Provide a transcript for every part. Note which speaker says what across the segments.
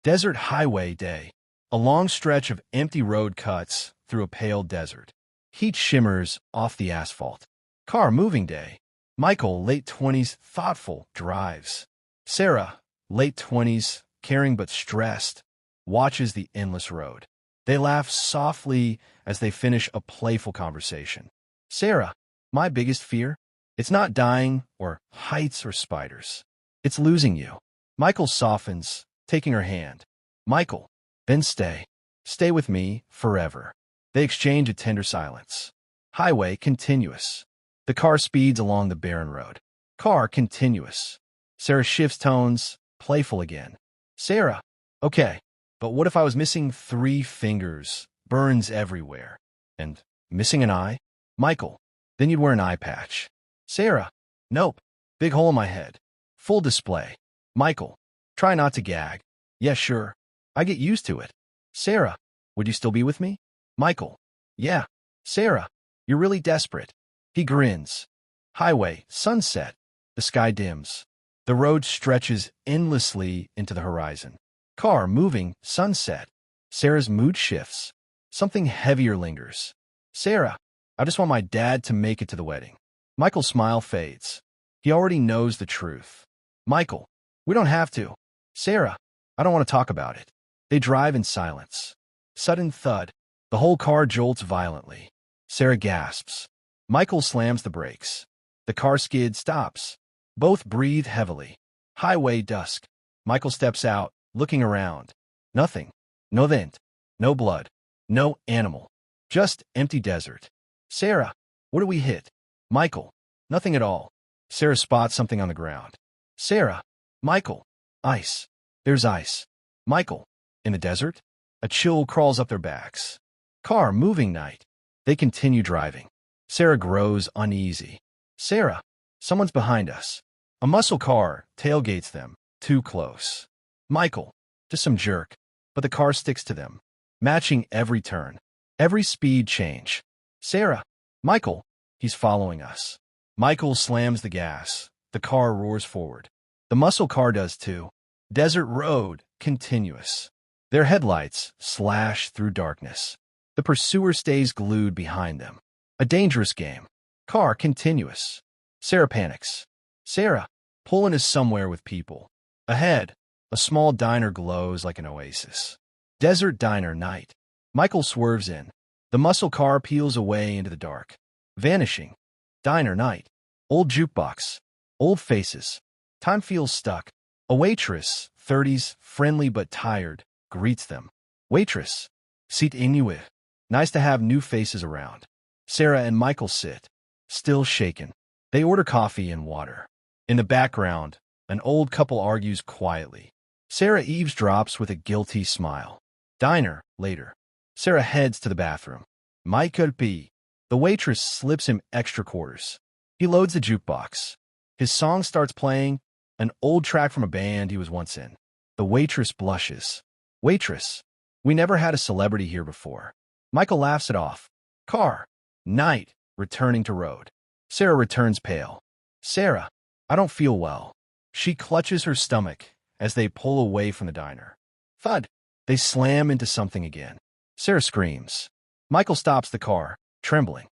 Speaker 1: Desert highway day. A long stretch of empty road cuts through a pale desert. Heat shimmers off the asphalt. Car moving day. Michael, late 20s, thoughtful, drives. Sarah, late 20s, caring but stressed, watches the endless road. They laugh softly as they finish a playful conversation. Sarah, my biggest fear? It's not dying or heights or spiders. It's losing you. Michael softens, taking her hand. Michael, then stay. Stay with me forever. They exchange a tender silence. Highway continuous. The car speeds along the barren road. Car continuous. Sarah shifts tones, playful again. Sarah, okay, but what if I was missing 3 fingers, burns everywhere, and missing an eye? Michael, then you'd wear an eye patch. Sarah, nope, big hole in my head. Full display. Michael, try not to gag. Yeah, sure. I get used to it. Sarah, would you still be with me? Michael, yeah. Sarah, you're really desperate. He grins. Highway, sunset. The sky dims. The road stretches endlessly into the horizon. Car moving, sunset. Sarah's mood shifts. Something heavier lingers. Sarah, I just want my dad to make it to the wedding. Michael's smile fades. He already knows the truth. Michael, we don't have to. Sarah, I don't want to talk about it. They drive in silence. Sudden thud. The whole car jolts violently. Sarah gasps. Michael slams the brakes. The car skid stops. Both breathe heavily. Highway dusk. Michael steps out, looking around. Nothing. No vent. No blood. No animal. Just empty desert. Sarah, what do we hit? Michael, nothing at all. Sarah spots something on the ground. Sarah, Michael, ice. There's ice. Michael, in the desert? A chill crawls up their backs. Car moving night. They continue driving. Sarah grows uneasy. Sarah, someone's behind us. A muscle car tailgates them, too close. Michael, just some jerk, but the car sticks to them, matching every turn, every speed change. Sarah, Michael, he's following us. Michael slams the gas. The car roars forward. The muscle car does too. Desert road, continuous. Their headlights slash through darkness. The pursuer stays glued behind them. A dangerous game. Car continuous. Sarah panics. Sarah, pull into somewhere with people. Ahead, a small diner glows like an oasis. Desert diner night. Michael swerves in. The muscle car peels away into the dark. Vanishing. Diner night. Old jukebox. Old faces. Time feels stuck. A waitress, 30s, friendly but tired, greets them. Waitress. Seat inuit. Nice to have new faces around. Sarah and Michael sit, still shaken. They order coffee and water. In the background, an old couple argues quietly. Sarah eavesdrops with a guilty smile. Diner, later. Sarah heads to the bathroom. Michael P. The waitress slips him extra quarters. He loads the jukebox. His song starts playing, an old track from a band he was once in. The waitress blushes. Waitress, we never had a celebrity here before. Michael laughs it off. Car. Night. Returning to road. Sarah returns pale. Sarah, I don't feel well. She clutches her stomach as they pull away from the diner. Thud. They slam into something again. Sarah screams. Michael stops the car, trembling.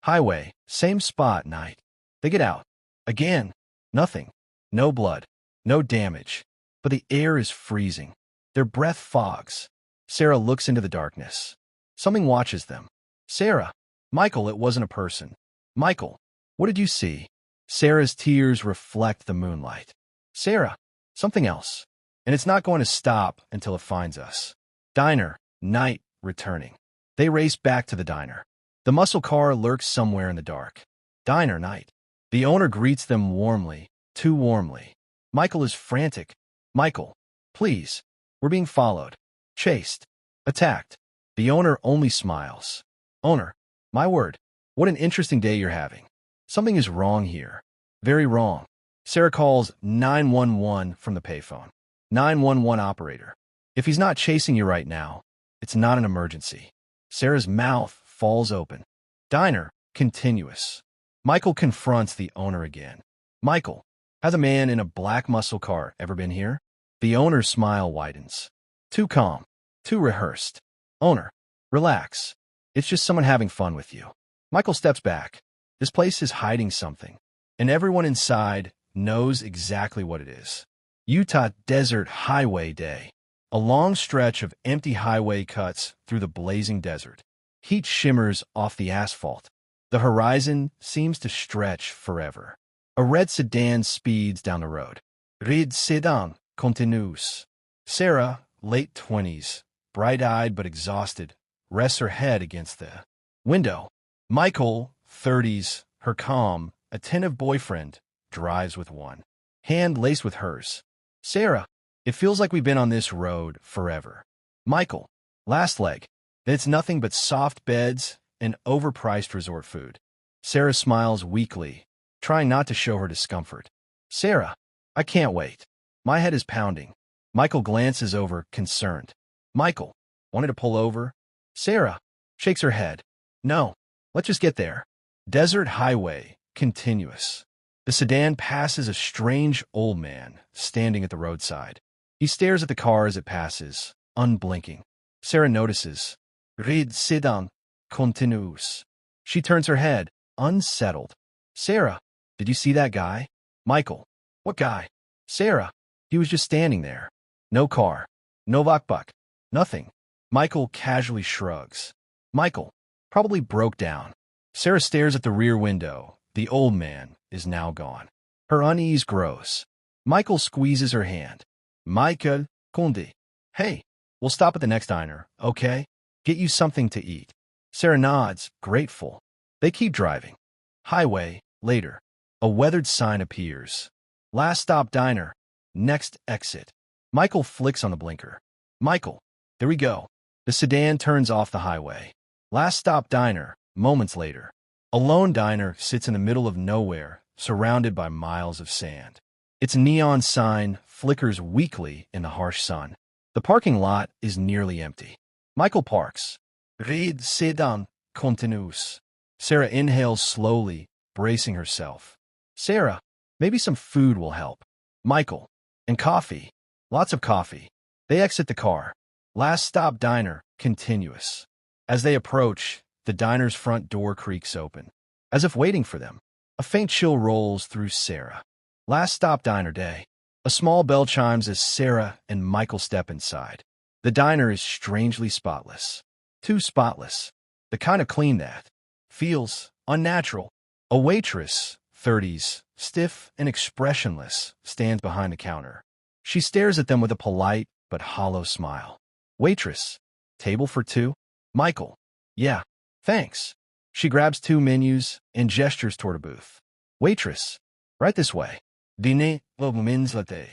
Speaker 1: Highway. Same spot, night. They get out. Again. Nothing. No blood. No damage. But the air is freezing. Their breath fogs. Sarah looks into the darkness. Something watches them. Sarah. Michael, it wasn't a person. Michael, what did you see? Sarah's tears reflect the moonlight. Sarah, something else. And it's not going to stop until it finds us. Diner, night, returning. They race back to the diner. The muscle car lurks somewhere in the dark. Diner, night. The owner greets them warmly, too warmly. Michael is frantic. Michael, please. We're being followed. Chased. Attacked. The owner only smiles. Owner, my word, what an interesting day you're having. Something is wrong here. Very wrong. Sarah calls 911 from the payphone. 911 operator. If he's not chasing you right now, it's not an emergency. Sarah's mouth falls open. Diner, continuous. Michael confronts the owner again. Michael, has a man in a black muscle car ever been here? The owner's smile widens. Too calm. Too rehearsed. Owner, relax. It's just someone having fun with you. Michael steps back. This place is hiding something, and everyone inside knows exactly what it is. Utah Desert Highway Day. A long stretch of empty highway cuts through the blazing desert. Heat shimmers off the asphalt. The horizon seems to stretch forever. A red sedan speeds down the road. Red sedan continues. Sarah, late 20s, bright-eyed but exhausted, rests her head against the window. Michael, 30s, her calm, attentive boyfriend, drives with one hand laced with hers. Sarah, it feels like we've been on this road forever. Michael, last leg. It's nothing but soft beds and overpriced resort food. Sarah smiles weakly, trying not to show her discomfort. Sarah, I can't wait. My head is pounding. Michael glances over, concerned. Michael, wanted to pull over? Sarah shakes her head. No, let's just get there. Desert highway, continuous. The sedan passes a strange old man standing at the roadside. He stares at the car as it passes, unblinking. Sarah notices. Red sedan continues. She turns her head, unsettled. Sarah, did you see that guy? Michael, what guy? Sarah, he was just standing there. No car. No vakbuk. Nothing. Michael casually shrugs. Michael probably broke down. Sarah stares at the rear window. The old man is now gone. Her unease grows. Michael squeezes her hand. Michael, Conde. Hey, we'll stop at the next diner, okay? Get you something to eat. Sarah nods, grateful. They keep driving. Highway, later. A weathered sign appears. Last stop diner. Next exit. Michael flicks on the blinker. Michael, there we go. The sedan turns off the highway. Last stop diner, moments later. A lone diner sits in the middle of nowhere, surrounded by miles of sand. Its neon sign flickers weakly in the harsh sun. The parking lot is nearly empty. Michael parks. Red sedan continues. Sarah inhales slowly, bracing herself. Sarah, maybe some food will help. Michael, and coffee. Lots of coffee. They exit the car. Last stop diner, continuous. As they approach, the diner's front door creaks open. As if waiting for them, a faint chill rolls through Sarah. Last stop diner day. A small bell chimes as Sarah and Michael step inside. The diner is strangely spotless. Too spotless. The kind of clean that feels unnatural. A waitress, 30s, stiff and expressionless, stands behind the counter. She stares at them with a polite but hollow smile. Waitress, table for two? Michael, yeah, thanks. She grabs two menus and gestures toward a booth. Waitress, right this way. Dîner au men's latte.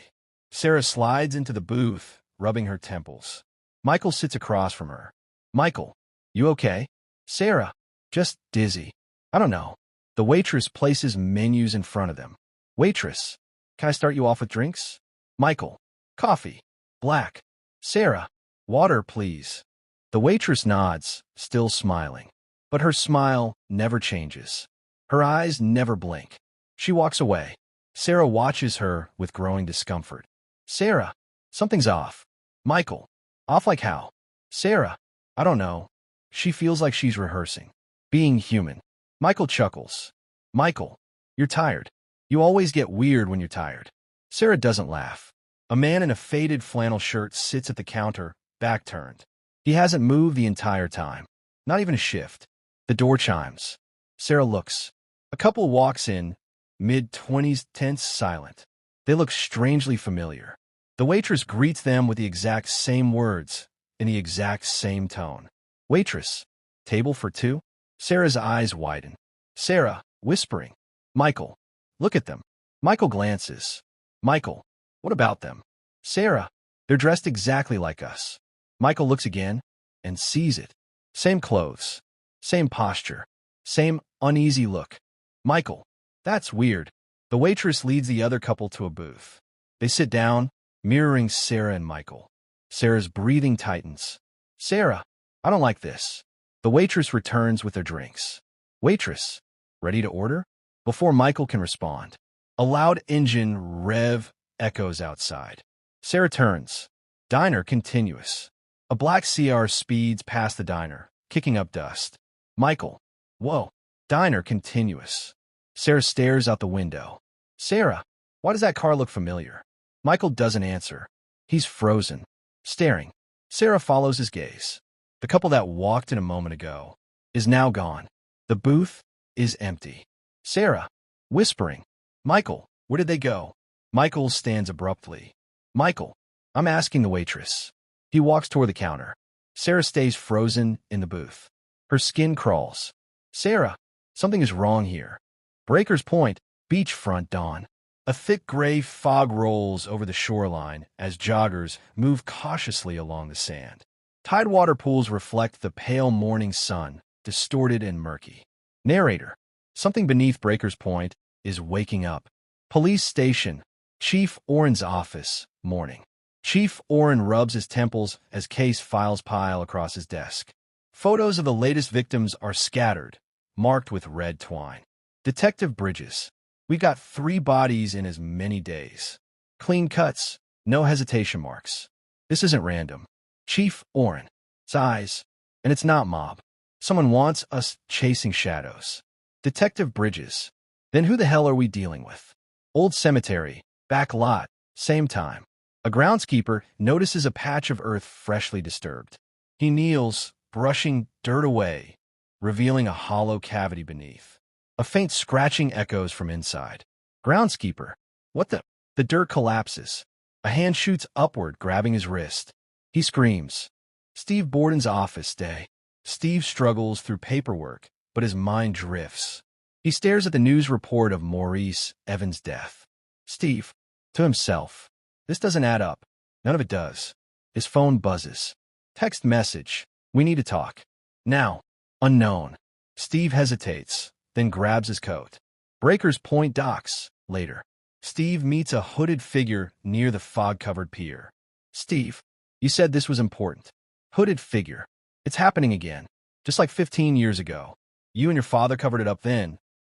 Speaker 1: Sarah slides into the booth, rubbing her temples. Michael sits across from her. Michael, you okay? Sarah, just dizzy. I don't know. The waitress places menus in front of them. Waitress, can I start you off with drinks? Michael, coffee, black. Sarah, water, please. The waitress nods, still smiling. But her smile never changes. Her eyes never blink. She walks away. Sarah watches her with growing discomfort. Sarah, something's off. Michael, off like how? Sarah, I don't know. She feels like she's rehearsing. Being human. Michael chuckles. Michael, you're tired. You always get weird when you're tired. Sarah doesn't laugh. A man in a faded flannel shirt sits at the counter, back turned. He hasn't moved the entire time. Not even a shift. The door chimes. Sarah looks. A couple walks in, mid-20s, tense, silent. They look strangely familiar. The waitress greets them with the exact same words, in the exact same tone. Waitress, table for two? Sarah's eyes widen. Sarah, whispering. Michael, look at them. Michael glances. Michael, what about them? Sarah, they're dressed exactly like us. Michael looks again and sees it. Same clothes, same posture, same uneasy look. Michael, that's weird. The waitress leads the other couple to a booth. They sit down, mirroring Sarah and Michael. Sarah's breathing tightens. Sarah, I don't like this. The waitress returns with their drinks. Waitress, ready to order? Before Michael can respond, a loud engine rev echoes outside. Sarah turns. Diner continuous. A black CR speeds past the diner, kicking up dust. Michael. Whoa. Diner continuous. Sarah stares out the window. Sarah, why does that car look familiar? Michael doesn't answer. He's frozen, staring. Sarah follows his gaze. The couple that walked in a moment ago is now gone. The booth is empty. Sarah, whispering. Michael, where did they go? Michael stands abruptly. Michael, I'm asking the waitress. He walks toward the counter. Sarah stays frozen in the booth. Her skin crawls. Sarah, something is wrong here. Breakers Point, beachfront dawn. A thick gray fog rolls over the shoreline as joggers move cautiously along the sand. Tidewater pools reflect the pale morning sun, distorted and murky. Narrator. Something beneath Breakers Point is waking up. Police station. Chief Oren's office. Morning. Chief Oren rubs his temples as case files pile across his desk. Photos of the latest victims are scattered, marked with red twine. Detective Bridges. We got 3 bodies in as many days. Clean cuts, no hesitation marks. This isn't random. Chief Oren. Size. And it's not mob. Someone wants us chasing shadows. Detective Bridges. Then who the hell are we dealing with? Old cemetery. Back lot. Same time. A groundskeeper notices a patch of earth freshly disturbed. He kneels, brushing dirt away, revealing a hollow cavity beneath. A faint scratching echoes from inside. Groundskeeper. What the? The dirt collapses. A hand shoots upward, grabbing his wrist. He screams. Steve Borden's office day. Steve struggles through paperwork, but his mind drifts. He stares at the news report of Maurice Evans' death. Steve. To himself. This doesn't add up. None of it does. His phone buzzes. Text message. We need to talk. Now. Unknown. Steve hesitates, then grabs his coat. Breakers Point docks. Later. Steve meets a hooded figure near the fog-covered pier. Steve. You said this was important. Hooded figure. It's happening again. Just like 15 years ago. You and your father covered it up then,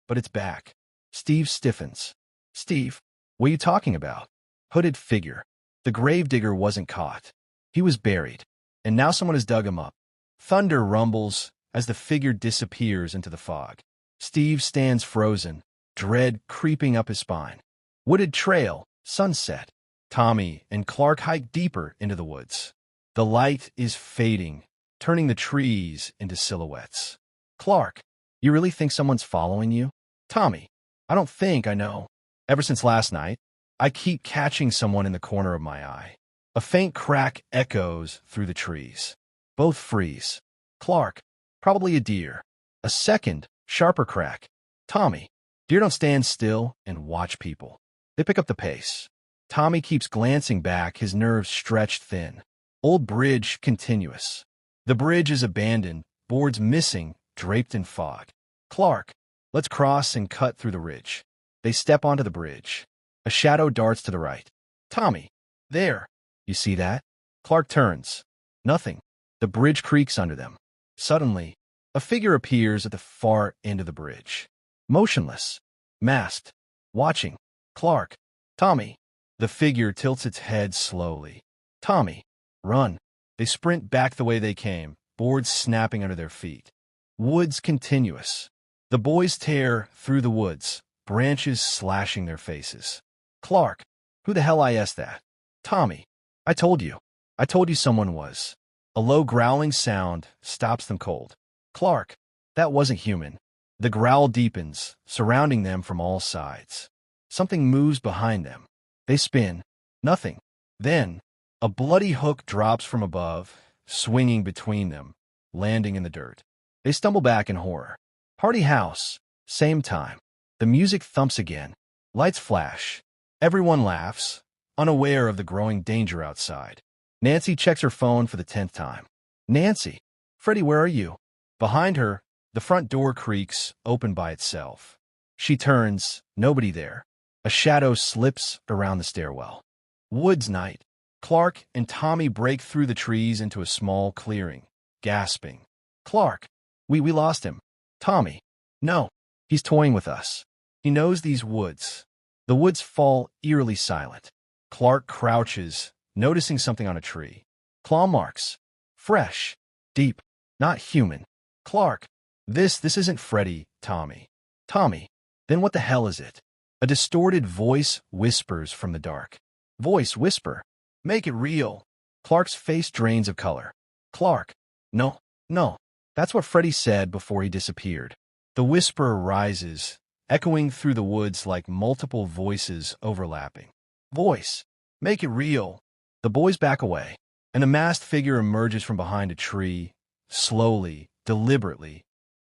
Speaker 1: but it's back. Steve stiffens. Steve. What are you talking about? Hooded figure. The gravedigger wasn't caught. He was buried, and now someone has dug him up. Thunder rumbles as the figure disappears into the fog. Steve stands frozen, dread creeping up his spine. Wooded trail, sunset. Tommy and Clark hike deeper into the woods. The light is fading, turning the trees into silhouettes. Clark, you really think someone's following you? Tommy, I don't think I know. Ever since last night, I keep catching someone in the corner of my eye. A faint crack echoes through the trees. Both freeze. Clark, probably a deer. A second, sharper crack. Tommy, deer don't stand still and watch people. They pick up the pace. Tommy keeps glancing back, his nerves stretched thin. Old bridge continuous. The bridge is abandoned, boards missing, draped in fog. Clark, let's cross and cut through the ridge. They step onto the bridge. A shadow darts to the right. Tommy, there. You see that? Clark turns. Nothing. The bridge creaks under them. Suddenly, a figure appears at the far end of the bridge. Motionless. Masked. Watching. Clark. Tommy. The figure tilts its head slowly. Tommy. Run. They sprint back the way they came, boards snapping under their feet. Woods continuous. The boys tear through the woods, branches slashing their faces. Clark. Who the hell asked that? Tommy. I told you. I told you someone was. A low growling sound stops them cold. Clark. That wasn't human. The growl deepens, surrounding them from all sides. Something moves behind them. They spin. Nothing. Then, a bloody hook drops from above, swinging between them, landing in the dirt. They stumble back in horror. Party house. Same time. The music thumps again. Lights flash. Everyone laughs, unaware of the growing danger outside. Nancy checks her phone for the 10th time. Nancy. Freddie, where are you? Behind her, the front door creaks, open by itself. She turns, nobody there. A shadow slips around the stairwell. Woods night. Clark and Tommy break through the trees into a small clearing, gasping. Clark. We lost him. Tommy. No. He's toying with us. He knows these woods. The woods fall eerily silent. Clark crouches, noticing something on a tree. Claw marks. Fresh. Deep. Not human. Clark. This isn't Freddy, Tommy. Tommy. Then what the hell is it? A distorted voice whispers from the dark. Voice whisper. Make it real. Clark's face drains of color. Clark. No, no. That's what Freddy said before he disappeared. The whisper rises, echoing through the woods like multiple voices overlapping. Voice. Make it real. The boys back away, and a masked figure emerges from behind a tree, slowly, deliberately,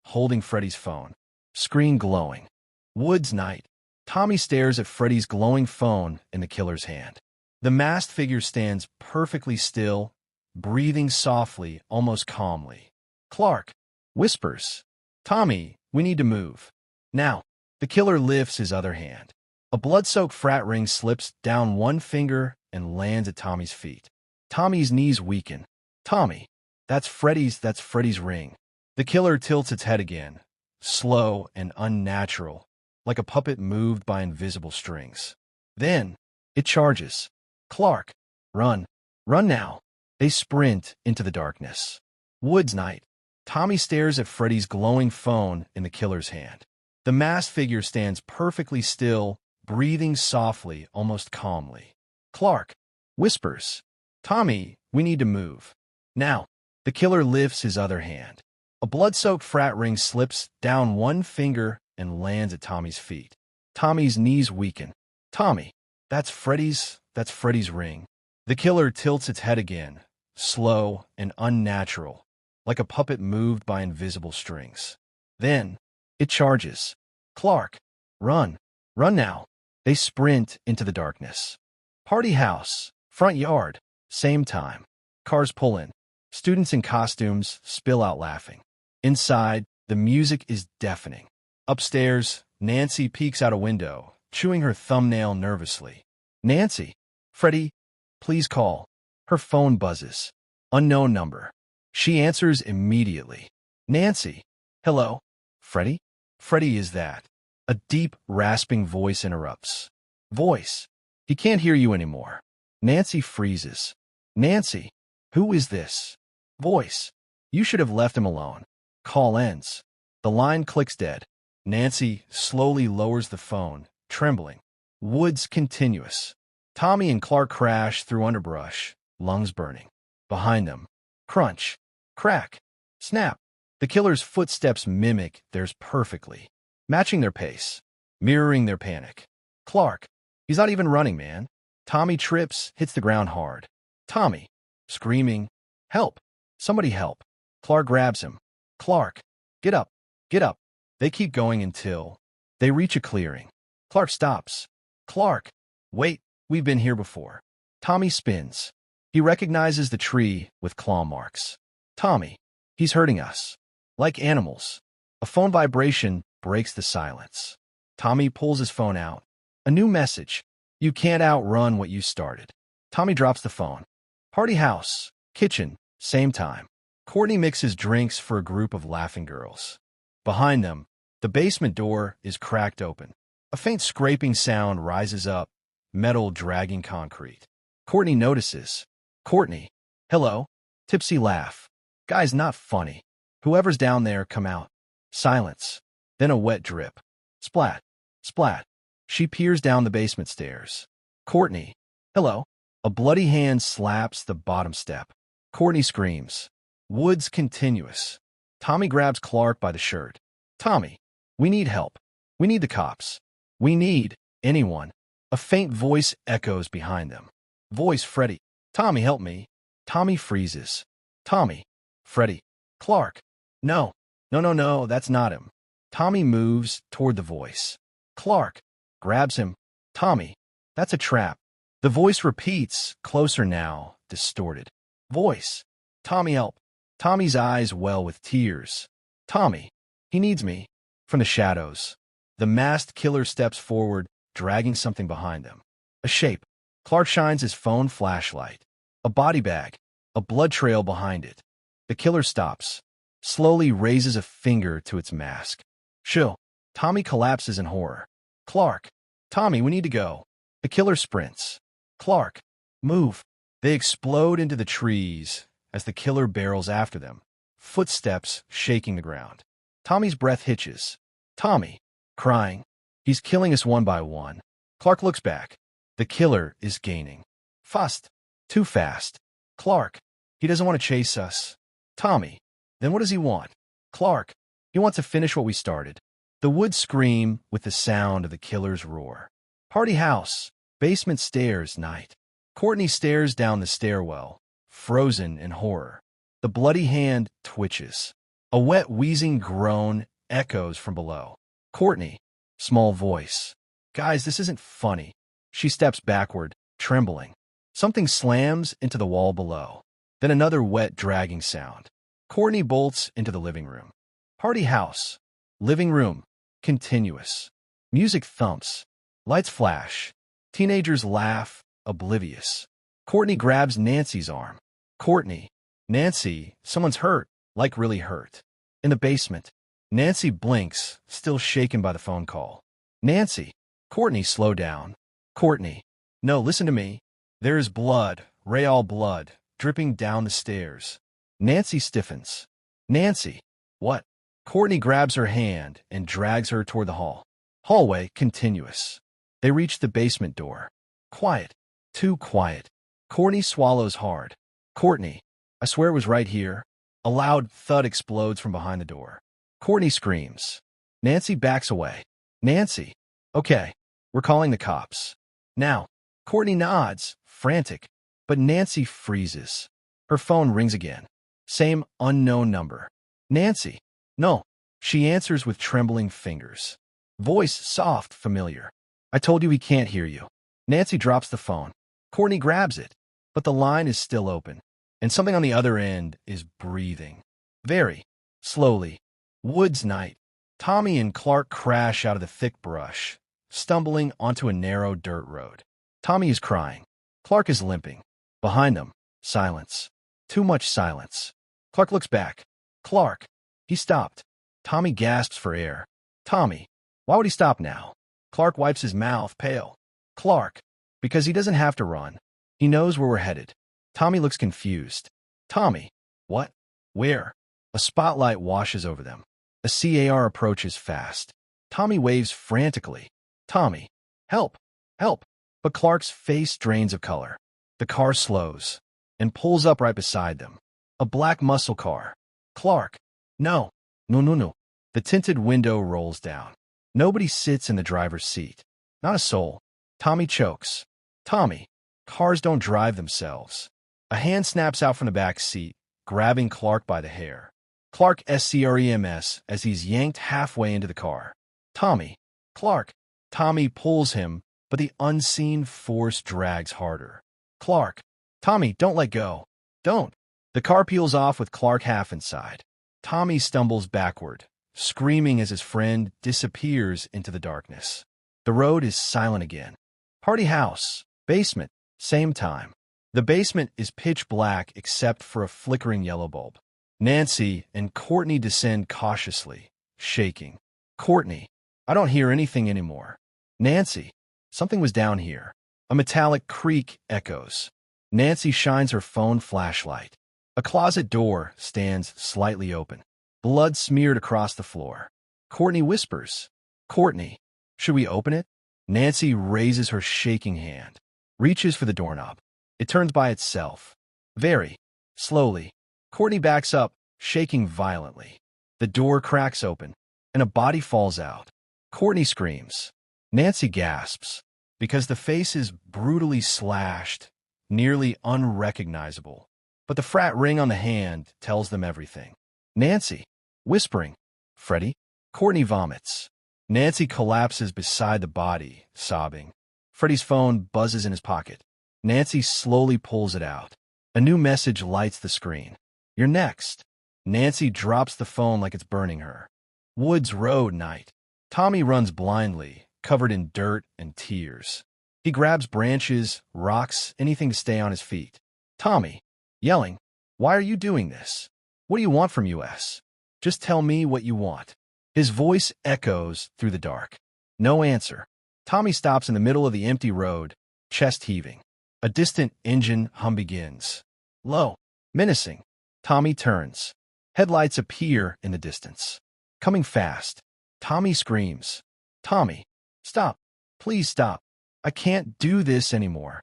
Speaker 1: holding Freddy's phone. Screen glowing. Woods night. Tommy stares at Freddy's glowing phone in the killer's hand. The masked figure stands perfectly still, breathing softly, almost calmly. Clark whispers, Tommy, we need to move. Now, the killer lifts his other hand. A blood-soaked frat ring slips down one finger and lands at Tommy's feet. Tommy's knees weaken. Tommy, that's Freddy's ring. The killer tilts its head again, slow and unnatural, like a puppet moved by invisible strings. Then, it charges. Clark, run. Run now. They sprint into the darkness. Woods night. Tommy stares at Freddy's glowing phone in the killer's hand. The masked figure stands perfectly still, breathing softly, almost calmly. Clark whispers, Tommy, we need to move. Now, the killer lifts his other hand. A blood-soaked frat ring slips down one finger and lands at Tommy's feet. Tommy's knees weaken. Tommy, that's Freddy's ring. The killer tilts its head again, slow and unnatural, like a puppet moved by invisible strings. Then, it charges. Clark, run. Run now. They sprint into the darkness. Party house, front yard, same time. Cars pull in. Students in costumes spill out laughing. Inside, the music is deafening. Upstairs, Nancy peeks out a window, chewing her thumbnail nervously. Nancy, Freddy, please call. Her phone buzzes. Unknown number. She answers immediately. Nancy, hello, Freddy? Freddy, is that? A deep, rasping voice interrupts. Voice, he can't hear you anymore. Nancy freezes. Nancy, who is this? Voice, you should have left him alone. Call ends. The line clicks dead. Nancy slowly lowers the phone, trembling. Woods continuous. Tommy and Clark crash through underbrush, lungs burning. Behind them, crunch, crack, snap. The killer's footsteps mimic theirs perfectly, matching their pace, mirroring their panic. Clark, he's not even running, man. Tommy trips, hits the ground hard. Tommy, screaming, help, somebody help. Clark grabs him. Clark, get up, get up. They keep going until they reach a clearing. Clark stops. Clark, wait, we've been here before. Tommy spins. He recognizes the tree with claw marks. Tommy, he's hurting us. Like animals. A phone vibration breaks the silence. Tommy pulls his phone out. A new message. You can't outrun what you started. Tommy drops the phone. Party house, kitchen, same time. Courtney mixes drinks for a group of laughing girls. Behind them, the basement door is cracked open. A faint scraping sound rises up, metal dragging concrete. Courtney notices. Courtney, hello. Tipsy laugh. Guy's not funny. Whoever's down there, come out. Silence. Then a wet drip. Splat. Splat. She peers down the basement stairs. Courtney, hello. A bloody hand slaps the bottom step. Courtney screams. Woods continuous. Tommy grabs Clark by the shirt. Tommy, we need help. We need the cops. We need anyone. A faint voice echoes behind them. Voice, Freddy. Tommy, help me. Tommy freezes. Tommy. Freddy. Clark. No. No, that's not him. Tommy moves toward the voice. Clark grabs him. Tommy, that's a trap. The voice repeats, closer now, distorted. Voice. Tommy, help. Tommy's eyes well with tears. Tommy, he needs me. From the shadows, the masked killer steps forward, dragging something behind them. A shape. Clark shines his phone flashlight. A body bag. A blood trail behind it. The killer stops, slowly raises a finger to its mask. Shoo. Tommy collapses in horror. Clark. Tommy, we need to go. The killer sprints. Clark. Move. They explode into the trees as the killer barrels after them, footsteps shaking the ground. Tommy's breath hitches. Tommy, crying. He's killing us one by one. Clark looks back. The killer is gaining. Fast. Too fast. Clark. He doesn't want to chase us. Tommy. Then what does he want? Clark. He wants to finish what we started. The woods scream with the sound of the killer's roar. Party house. Basement stairs, night. Courtney stares down the stairwell, frozen in horror. The bloody hand twitches. A wet, wheezing groan echoes from below. Courtney. Small voice. Guys, this isn't funny. She steps backward, trembling. Something slams into the wall below. Then another wet, dragging sound. Courtney bolts into the living room. Party house. Living room. Continuous. Music thumps. Lights flash. Teenagers laugh, oblivious. Courtney grabs Nancy's arm. Courtney. Nancy, someone's hurt, like really hurt. In the basement. Nancy blinks, still shaken by the phone call. Nancy. Courtney, slow down. Courtney. No, listen to me. There is blood, real blood, dripping down the stairs. Nancy stiffens. Nancy. What? Courtney grabs her hand and drags her toward the hall. Hallway continuous. They reach the basement door. Quiet. Too quiet. Courtney swallows hard. Courtney. I swear it was right here. A loud thud explodes from behind the door. Courtney screams. Nancy backs away. Nancy. Okay. We're calling the cops. Now. Courtney nods, frantic. But Nancy freezes. Her phone rings again. Same unknown number. Nancy. No. She answers with trembling fingers. Voice soft, familiar. I told you he can't hear you. Nancy drops the phone. Courtney grabs it. But the line is still open. And something on the other end is breathing. Very slowly. Woods night. Tommy and Clark crash out of the thick brush, stumbling onto a narrow dirt road. Tommy is crying. Clark is limping. Behind them, silence. Too much silence. Clark looks back. Clark. He stopped. Tommy gasps for air. Tommy. Why would he stop now? Clark wipes his mouth, pale. Clark. Because he doesn't have to run. He knows where we're headed. Tommy looks confused. Tommy. What? Where? A spotlight washes over them. A CAR approaches fast. Tommy waves frantically. Tommy. Help. Help. But Clark's face drains of color. The car slows and pulls up right beside them. A black muscle car. Clark. No. No. The tinted window rolls down. Nobody sits in the driver's seat. Not a soul. Tommy chokes. Tommy. Cars don't drive themselves. A hand snaps out from the back seat, grabbing Clark by the hair. Clark screams as he's yanked halfway into the car. Tommy. Clark. Tommy pulls him, but the unseen force drags harder. Clark. Tommy, don't let go. Don't. The car peels off with Clark half inside. Tommy stumbles backward, screaming as his friend disappears into the darkness. The road is silent again. Party house. Basement. Same time. The basement is pitch black except for a flickering yellow bulb. Nancy and Courtney descend cautiously, shaking. Courtney. I don't hear anything anymore. Nancy. Something was down here. A metallic creak echoes. Nancy shines her phone flashlight. A closet door stands slightly open. Blood smeared across the floor. Courtney whispers. Courtney. Should we open it? Nancy raises her shaking hand. Reaches for the doorknob. It turns by itself. Very slowly. Courtney backs up, shaking violently. The door cracks open, and a body falls out. Courtney screams. Nancy gasps, because the face is brutally slashed, nearly unrecognizable. But the frat ring on the hand tells them everything. Nancy. Whispering. Freddie. Courtney vomits. Nancy collapses beside the body, sobbing. Freddie's phone buzzes in his pocket. Nancy slowly pulls it out. A new message lights the screen. You're next. Nancy drops the phone like it's burning her. Woods Road night. Tommy runs blindly, covered in dirt and tears. He grabs branches, rocks, anything to stay on his feet. Tommy. Yelling. Why are you doing this? What do you want from us? Just tell me what you want. His voice echoes through the dark. No answer. Tommy stops in the middle of the empty road, chest heaving. A distant engine hum begins. Low, menacing. Tommy turns. Headlights appear in the distance. Coming fast. Tommy screams. Tommy, stop. Please stop. I can't do this anymore.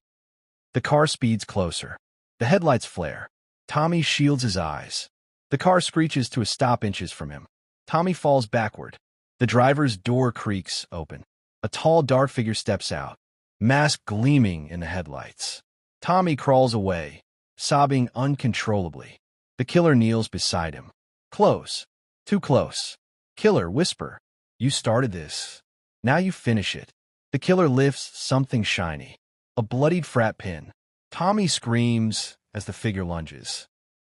Speaker 1: The car speeds closer. The headlights flare. Tommy shields his eyes. The car screeches to a stop inches from him. Tommy falls backward. The driver's door creaks open. A tall, dark figure steps out, mask gleaming in the headlights. Tommy crawls away, sobbing uncontrollably. The killer kneels beside him. Close. Too close. Killer, whisper. You started this. Now you finish it. The killer lifts something shiny. A bloodied frat pin. Tommy screams as the figure lunges.